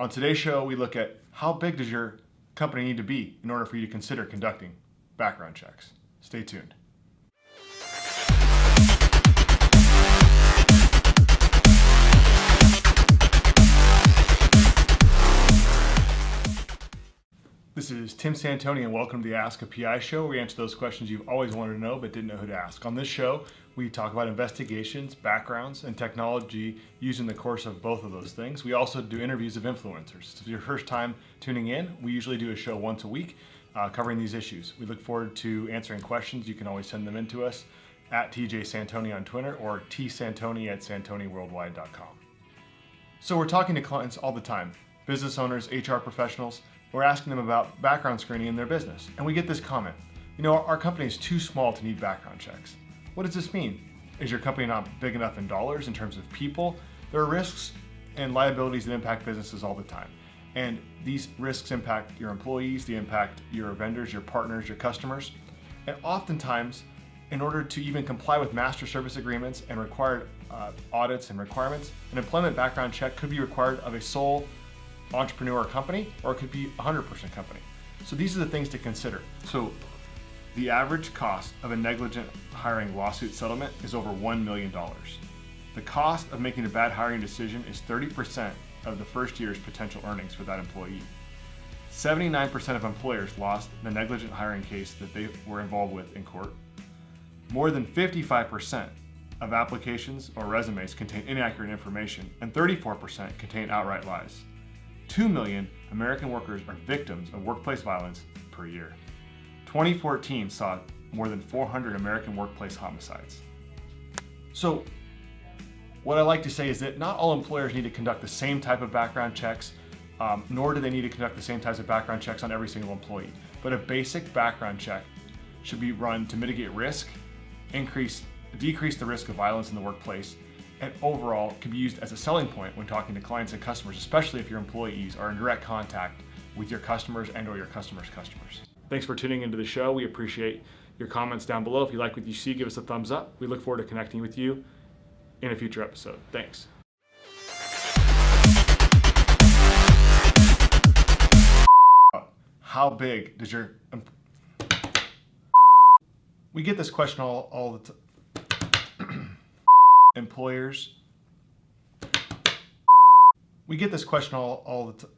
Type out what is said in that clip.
On today's show, we look at how big does your company need to be in order for you to consider conducting background checks. Stay tuned. This is Tim Santoni and welcome to the Ask a PI show, where we answer those questions you've always wanted to know but didn't know who to ask. On this show, we talk about investigations, backgrounds, and technology used in the course of both of those things. We also do interviews of influencers. If it's your first time tuning in, we usually do a show once a week covering these issues. We look forward to answering questions. You can always send them in to us at TJ Santoni on Twitter or tsantoni@santoniworldwide.com. So we're talking to clients all the time, business owners, HR professionals. We're asking them about background screening in their business. And we get this comment, our company is too small to need background checks. What does this mean? Is your company not big enough in dollars in terms of people? There are risks and liabilities that impact businesses all the time. And these risks impact your employees, they impact your vendors, your partners, your customers. And oftentimes, in order to even comply with master service agreements and required audits and requirements, an employment background check could be required of a sole entrepreneur company, or it could be 100% company. So these are the things to consider. So the average cost of a negligent hiring lawsuit settlement is over $1 million. The cost of making a bad hiring decision is 30% of the first year's potential earnings for that employee. 79% of employers lost the negligent hiring case that they were involved with in court. More than 55% of applications or resumes contain inaccurate information, and 34% contain outright lies. 2 million American workers are victims of workplace violence per year. 2014 saw more than 400 American workplace homicides. So what I like to say is that not all employers need to conduct the same type of background checks, nor do they need to conduct the same types of background checks on every single employee. But a basic background check should be run to mitigate risk, decrease the risk of violence in the workplace, and overall can be used as a selling point when talking to clients and customers, especially if your employees are in direct contact with your customers and or your customers' customers. Thanks for tuning into the show. We appreciate your comments down below. If you like what you see, give us a thumbs up. We look forward to connecting with you in a future episode. Thanks. How big does your... We get this question all the time. Employers. We get this question all the time.